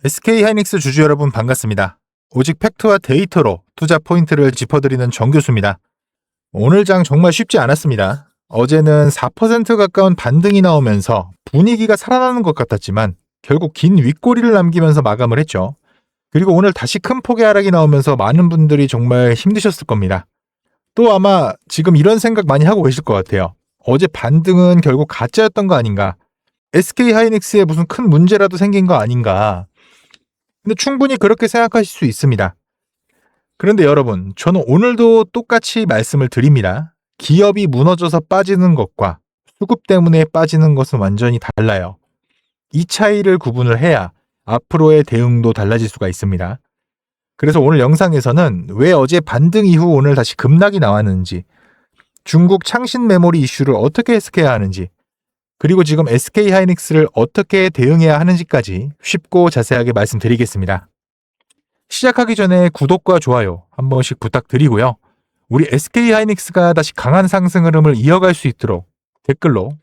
SK하이닉스 주주 여러분 반갑습니다. 오직 팩트와 데이터로 투자 포인트를 짚어드리는 정 교수입니다. 오늘 장 정말 쉽지 않았습니다. 어제는 4% 가까운 반등이 나오면서 분위기가 살아나는 것 같았지만 결국 긴 윗꼬리를 남기면서 마감을 했죠. 그리고 오늘 다시 큰 폭의 하락이 나오면서 많은 분들이 정말 힘드셨을 겁니다. 또 아마 지금 이런 생각 많이 하고 계실 것 같아요. 어제 반등은 결국 가짜였던 거 아닌가? SK하이닉스에 무슨 큰 문제라도 생긴 거 아닌가? 근데 충분히 그렇게 생각하실 수 있습니다. 그런데 여러분, 저는 오늘도 똑같이 말씀을 드립니다. 기업이 무너져서 빠지는 것과 수급 때문에 빠지는 것은 완전히 달라요. 이 차이를 구분을 해야 앞으로의 대응도 달라질 수가 있습니다. 그래서 오늘 영상에서는 왜 어제 반등 이후 오늘 다시 급락이 나왔는지, 중국 창신 메모리 이슈를 어떻게 해석해야 하는지, 그리고 지금 SK하이닉스를 어떻게 대응해야 하는지까지 쉽고 자세하게 말씀드리겠습니다. 시작하기 전에 구독과 좋아요 한 번씩 부탁드리고요. 우리 SK하이닉스가 다시 강한 상승 흐름을 이어갈 수 있도록 댓글로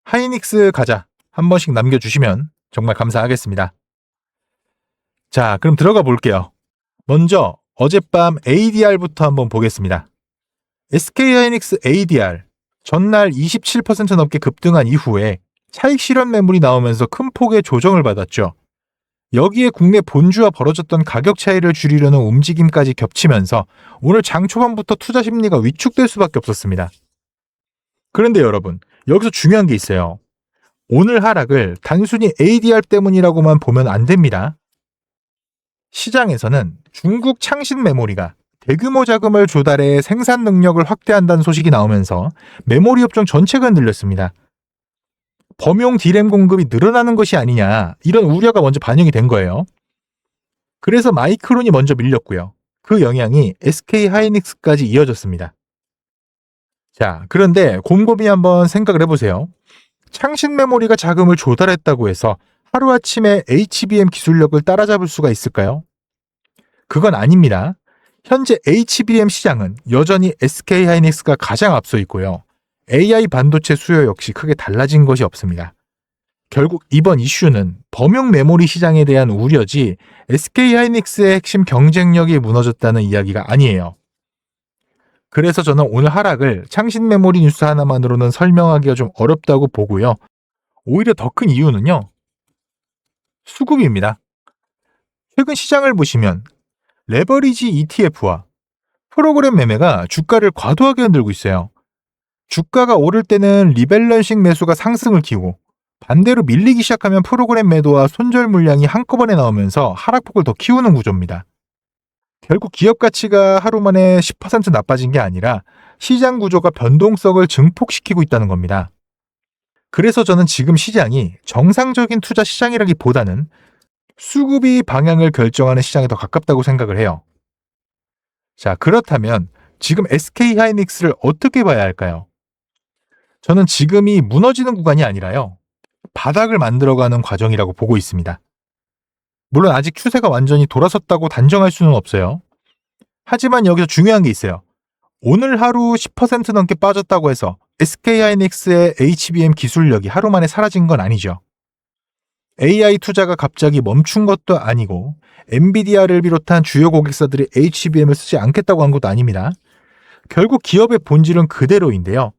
하이닉스 가자 한 번씩 남겨주시면 정말 감사하겠습니다. 자, 그럼 들어가 볼게요. 먼저 어젯밤 ADR부터 한번 보겠습니다. SK하이닉스 ADR 전날 27% 넘게 급등한 이후에 차익 실현 매물이 나오면서 큰 폭의 조정을 받았죠. 여기에 국내 본주와 벌어졌던 가격 차이를 줄이려는 움직임까지 겹치면서 오늘 장 초반부터 투자 심리가 위축될 수밖에 없었습니다. 그런데 여러분, 여기서 중요한 게 있어요. 오늘 하락을 단순히 ADR 때문이라고만 보면 안 됩니다. 시장에서는 중국 창신 메모리가 대규모 자금을 조달해 생산 능력을 확대한다는 소식이 나오면서 메모리 업종 전체가 흔들렸습니다. 범용 D램 공급이 늘어나는 것이 아니냐, 이런 우려가 먼저 반영이 된 거예요. 그래서 마이크론이 먼저 밀렸고요. 그 영향이 SK하이닉스까지 이어졌습니다. 자, 그런데 곰곰이 한번 생각을 해보세요. 창신 메모리가 자금을 조달했다고 해서 하루아침에 HBM 기술력을 따라잡을 수가 있을까요? 그건 아닙니다. 현재 HBM 시장은 여전히 SK하이닉스가 가장 앞서 있고요. AI 반도체 수요 역시 크게 달라진 것이 없습니다. 결국 이번 이슈는 범용 메모리 시장에 대한 우려지 SK하이닉스의 핵심 경쟁력이 무너졌다는 이야기가 아니에요. 그래서 저는 오늘 하락을 창신 메모리 뉴스 하나만으로는 설명하기가 좀 어렵다고 보고요. 오히려 더 큰 이유는요. 수급입니다. 최근 시장을 보시면 레버리지 ETF와 프로그램 매매가 주가를 과도하게 흔들고 있어요. 주가가 오를 때는 리밸런싱 매수가 상승을 키우고 반대로 밀리기 시작하면 프로그램 매도와 손절 물량이 한꺼번에 나오면서 하락폭을 더 키우는 구조입니다. 결국 기업 가치가 하루 만에 10% 나빠진 게 아니라 시장 구조가 변동성을 증폭시키고 있다는 겁니다. 그래서 저는 지금 시장이 정상적인 투자 시장이라기보다는 수급이 방향을 결정하는 시장에 더 가깝다고 생각을 해요. 자, 그렇다면 지금 SK하이닉스를 어떻게 봐야 할까요? 저는 지금이 무너지는 구간이 아니라요. 바닥을 만들어가는 과정이라고 보고 있습니다. 물론 아직 추세가 완전히 돌아섰다고 단정할 수는 없어요. 하지만 여기서 중요한 게 있어요. 오늘 하루 10% 넘게 빠졌다고 해서 SK하이닉스의 HBM 기술력이 하루 만에 사라진 건 아니죠. AI 투자가 갑자기 멈춘 것도 아니고 엔비디아를 비롯한 주요 고객사들이 HBM을 쓰지 않겠다고 한 것도 아닙니다. 결국 기업의 본질은 그대로인데요.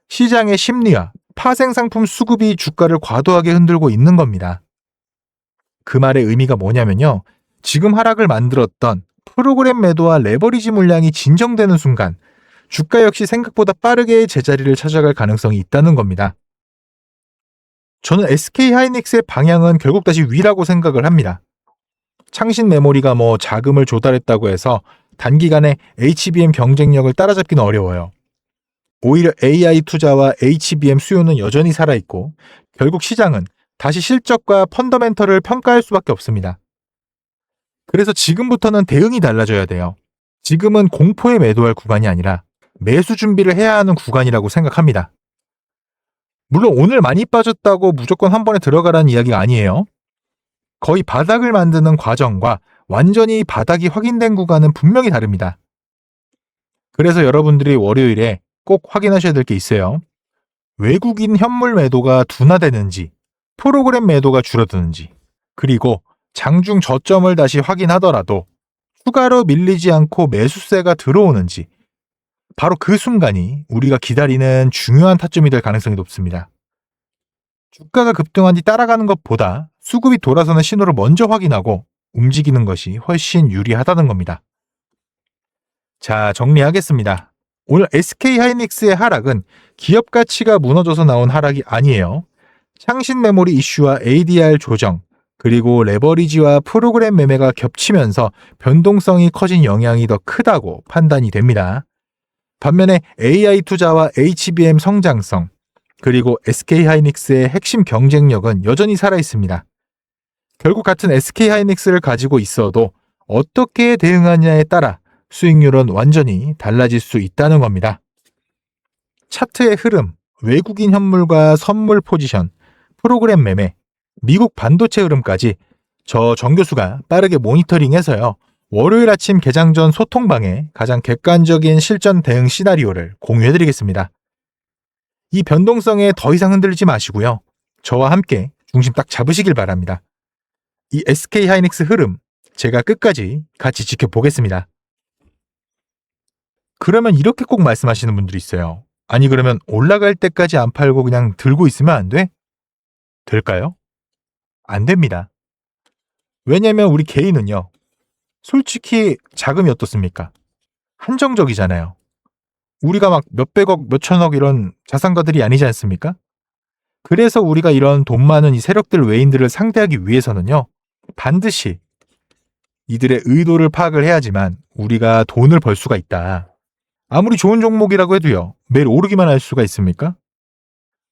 시장의 심리와 파생상품 수급이 주가를 과도하게 흔들고 있는 겁니다. 그 말의 의미가 뭐냐면요. 지금 하락을 만들었던 프로그램 매도와 레버리지 물량이 진정되는 순간 주가 역시 생각보다 빠르게 제자리를 찾아갈 가능성이 있다는 겁니다. 저는 SK하이닉스의 방향은 결국 다시 위라고 생각을 합니다. 창신 메모리가 자금을 조달했다고 해서 단기간에 HBM 경쟁력을 따라잡기는 어려워요. 오히려 AI 투자와 HBM 수요는 여전히 살아있고 결국 시장은 다시 실적과 펀더멘털을 평가할 수밖에 없습니다. 그래서 지금부터는 대응이 달라져야 돼요. 지금은 공포에 매도할 구간이 아니라 매수 준비를 해야 하는 구간이라고 생각합니다. 물론 오늘 많이 빠졌다고 무조건 한 번에 들어가라는 이야기가 아니에요. 거의 바닥을 만드는 과정과 완전히 바닥이 확인된 구간은 분명히 다릅니다. 그래서 여러분들이 월요일에 꼭 확인하셔야 될 게 있어요. 외국인 현물 매도가 둔화되는지, 프로그램 매도가 줄어드는지, 그리고 장중 저점을 다시 확인하더라도 추가로 밀리지 않고 매수세가 들어오는지 바로 그 순간이 우리가 기다리는 중요한 타점이 될 가능성이 높습니다. 주가가 급등한 뒤 따라가는 것보다 수급이 돌아서는 신호를 먼저 확인하고 움직이는 것이 훨씬 유리하다는 겁니다. 자, 정리하겠습니다. 오늘 SK하이닉스의 하락은 기업 가치가 무너져서 나온 하락이 아니에요. 창신 메모리 이슈와 ADR 조정, 그리고 레버리지와 프로그램 매매가 겹치면서 변동성이 커진 영향이 더 크다고 판단이 됩니다. 반면에 AI 투자와 HBM 성장성, 그리고 SK하이닉스의 핵심 경쟁력은 여전히 살아있습니다. 결국 같은 SK하이닉스를 가지고 있어도 어떻게 대응하냐에 따라 수익률은 완전히 달라질 수 있다는 겁니다. 차트의 흐름, 외국인 현물과 선물 포지션, 프로그램 매매, 미국 반도체 흐름까지 저 정교수가 빠르게 모니터링해서요. 월요일 아침 개장 전 소통방에 가장 객관적인 실전 대응 시나리오를 공유해드리겠습니다. 이 변동성에 더 이상 흔들리지 마시고요. 저와 함께 중심 딱 잡으시길 바랍니다. 이 SK하이닉스 흐름 제가 끝까지 같이 지켜보겠습니다. 그러면 이렇게 꼭 말씀하시는 분들이 있어요. 아니 그러면 올라갈 때까지 안 팔고 그냥 들고 있으면 안 돼? 될까요? 안 됩니다. 왜냐면 우리 개인은요. 솔직히 자금이 어떻습니까? 한정적이잖아요. 우리가 막 몇백억, 몇천억 이런 자산가들이 아니지 않습니까? 그래서 우리가 이런 돈 많은 이 세력들 외인들을 상대하기 위해서는요. 반드시 이들의 의도를 파악을 해야지만 우리가 돈을 벌 수가 있다. 아무리 좋은 종목이라고 해도요. 매일 오르기만 할 수가 있습니까?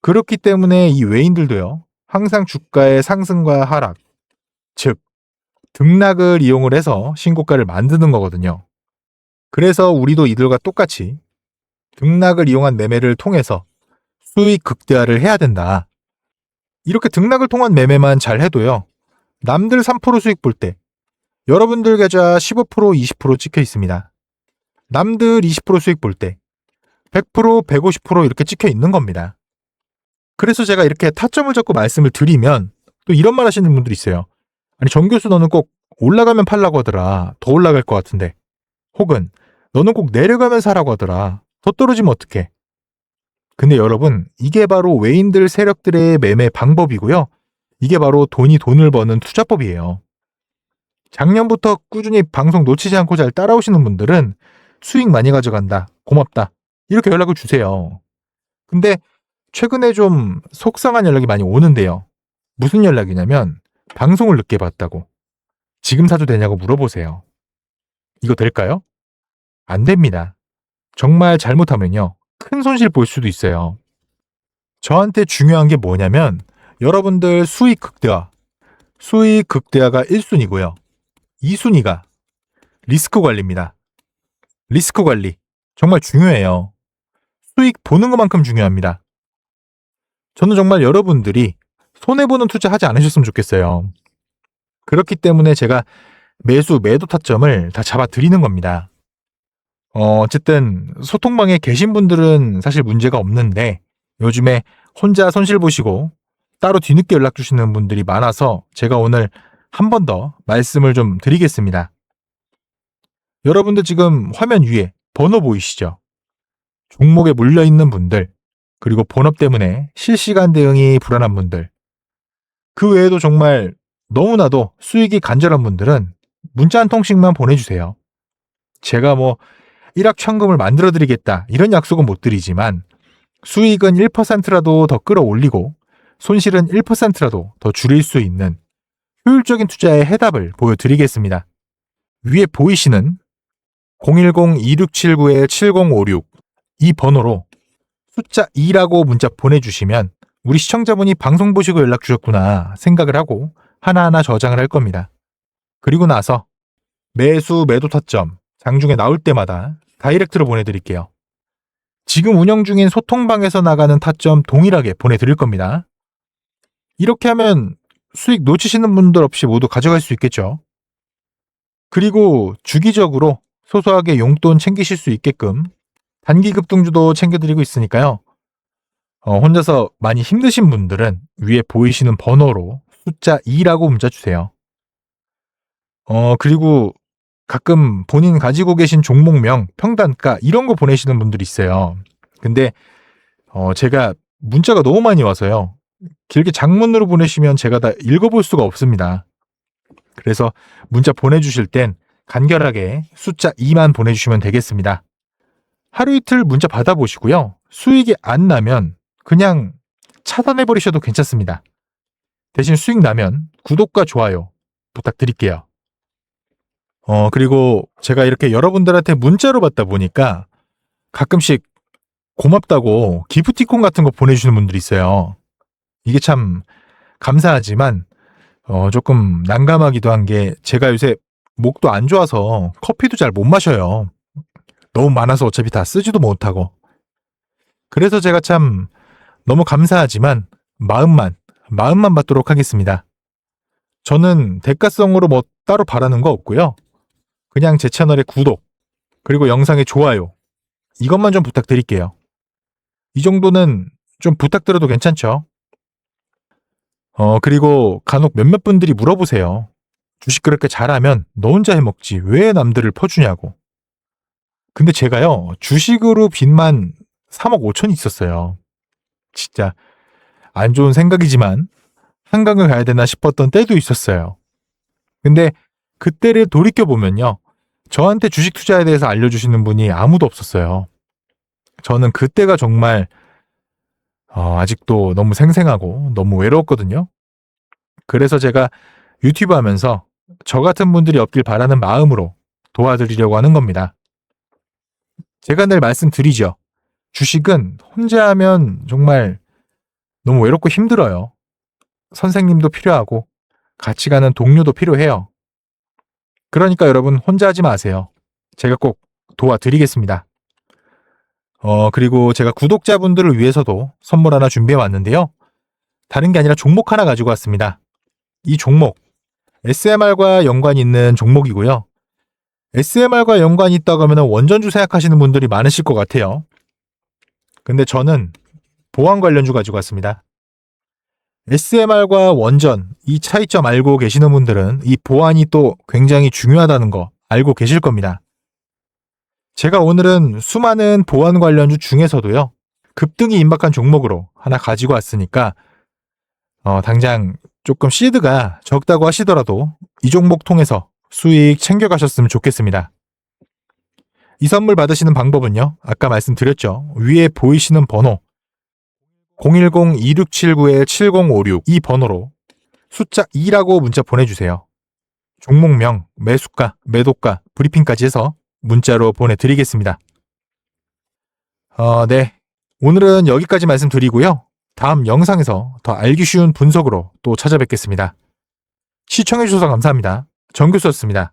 그렇기 때문에 이 외인들도요. 항상 주가의 상승과 하락, 즉 등락을 이용을 해서 신고가를 만드는 거거든요. 그래서 우리도 이들과 똑같이 등락을 이용한 매매를 통해서 수익 극대화를 해야 된다. 이렇게 등락을 통한 매매만 잘 해도요. 남들 3% 수익 볼 때 여러분들 계좌 15%, 20% 찍혀 있습니다. 남들 20% 수익 볼 때 100%, 150% 이렇게 찍혀 있는 겁니다. 그래서 제가 이렇게 타점을 잡고 말씀을 드리면 또 이런 말 하시는 분들이 있어요. 아니 정교수 너는 꼭 올라가면 팔라고 하더라. 더 올라갈 것 같은데. 혹은 너는 꼭 내려가면 사라고 하더라. 더 떨어지면 어떡해. 근데 여러분 이게 바로 외인들 세력들의 매매 방법이고요. 이게 바로 돈을 버는 투자법이에요. 작년부터 꾸준히 방송 놓치지 않고 잘 따라오시는 분들은 수익 많이 가져간다. 고맙다. 이렇게 연락을 주세요. 근데 최근에 좀 속상한 연락이 많이 오는데요. 무슨 연락이냐면 방송을 늦게 봤다고. 지금 사도 되냐고 물어보세요. 이거 될까요? 안 됩니다. 정말 잘못하면요. 큰 손실 볼 수도 있어요. 저한테 중요한 게 뭐냐면 여러분들 수익 극대화. 수익 극대화가 1순위고요. 2순위가 리스크 관리입니다. 리스크 관리. 정말 중요해요. 수익 보는 것만큼 중요합니다. 저는 정말 여러분들이 손해보는 투자 하지 않으셨으면 좋겠어요. 그렇기 때문에 제가 매도 타점을 다 잡아드리는 겁니다. 어쨌든 소통방에 계신 분들은 사실 문제가 없는데 요즘에 혼자 손실 보시고 따로 뒤늦게 연락 주시는 분들이 많아서 제가 오늘 한 번 더 말씀을 좀 드리겠습니다. 여러분들 지금 화면 위에 번호 보이시죠? 종목에 물려있는 분들, 그리고 본업 때문에 실시간 대응이 불안한 분들, 그 외에도 정말 너무나도 수익이 간절한 분들은 문자 한 통씩만 보내주세요. 제가 뭐 일확천금을 만들어드리겠다 이런 약속은 못 드리지만 수익은 1%라도 더 끌어올리고 손실은 1%라도 더 줄일 수 있는 효율적인 투자의 해답을 보여드리겠습니다. 위에 보이시는 010-2679-7056 이 번호로 숫자 2라고 문자 보내주시면 우리 시청자분이 방송 보시고 연락 주셨구나 생각을 하고 하나하나 저장을 할 겁니다. 그리고 나서 매도 타점 장중에 나올 때마다 다이렉트로 보내드릴게요. 지금 운영 중인 소통방에서 나가는 타점 동일하게 보내드릴 겁니다. 이렇게 하면 수익 놓치시는 분들 없이 모두 가져갈 수 있겠죠. 그리고 주기적으로 소소하게 용돈 챙기실 수 있게끔 단기 급등주도 챙겨드리고 있으니까요. 혼자서 많이 힘드신 분들은 위에 보이시는 번호로 숫자 2라고 문자 주세요. 그리고 가끔 본인 가지고 계신 종목명, 평단가 이런 거 보내시는 분들이 있어요. 근데 제가 문자가 너무 많이 와서요. 길게 장문으로 보내시면 제가 다 읽어볼 수가 없습니다. 그래서 문자 보내주실 땐 간결하게 숫자 2만 보내주시면 되겠습니다. 하루 이틀 문자 받아보시고요. 수익이 안 나면 그냥 차단해버리셔도 괜찮습니다. 대신 수익 나면 구독과 좋아요 부탁드릴게요. 그리고 제가 이렇게 여러분들한테 문자로 받다 보니까 가끔씩 고맙다고 기프티콘 같은 거 보내주시는 분들이 있어요. 이게 참 감사하지만 조금 난감하기도 한 게 제가 요새 목도 안 좋아서 커피도 잘 못 마셔요. 너무 많아서 어차피 다 쓰지도 못하고. 그래서 제가 참 너무 감사하지만 마음만 받도록 하겠습니다. 저는 대가성으로 뭐 따로 바라는 거 없고요. 그냥 제 채널의 구독, 그리고 영상의 좋아요, 이것만 좀 부탁드릴게요. 이 정도는 좀 부탁드려도 괜찮죠? 그리고 간혹 몇몇 분들이 물어보세요. 주식 그렇게 잘하면 너 혼자 해먹지 왜 남들을 퍼주냐고. 근데 제가요, 주식으로 빚만 3억 5천이 있었어요. 진짜 안 좋은 생각이지만 한강을 가야 되나 싶었던 때도 있었어요. 근데 그때를 돌이켜보면요, 저한테 주식 투자에 대해서 알려주시는 분이 아무도 없었어요. 저는 그때가 정말 아직도 너무 생생하고 너무 외로웠거든요. 그래서 제가 유튜브 하면서 저 같은 분들이 없길 바라는 마음으로 도와드리려고 하는 겁니다. 제가 늘 말씀드리죠. 주식은 혼자 하면 정말 너무 외롭고 힘들어요. 선생님도 필요하고 같이 가는 동료도 필요해요. 그러니까 여러분 혼자 하지 마세요. 제가 꼭 도와드리겠습니다. 그리고 제가 구독자분들을 위해서도 선물 하나 준비해 왔는데요. 다른 게 아니라 종목 하나 가지고 왔습니다. 이 종목 SMR과 연관이 있는 종목이고요. SMR과 연관이 있다고 하면 원전주 생각하시는 분들이 많으실 것 같아요. 근데 저는 보안 관련주 가지고 왔습니다. SMR과 원전, 이 차이점 알고 계시는 분들은 이 보안이 또 굉장히 중요하다는 거 알고 계실 겁니다. 제가 오늘은 수많은 보안 관련주 중에서도요, 급등이 임박한 종목으로 하나 가지고 왔으니까 당장 조금 시드가 적다고 하시더라도 이 종목 통해서 수익 챙겨가셨으면 좋겠습니다. 이 선물 받으시는 방법은요, 아까 말씀드렸죠. 위에 보이시는 번호 010-2679-7056 이 번호로 숫자 2라고 문자 보내주세요. 종목명, 매수가, 매도가, 브리핑까지 해서 문자로 보내드리겠습니다. 네. 오늘은 여기까지 말씀드리고요. 다음 영상에서 더 알기 쉬운 분석으로 또 찾아뵙겠습니다. 시청해주셔서 감사합니다. 정교수였습니다.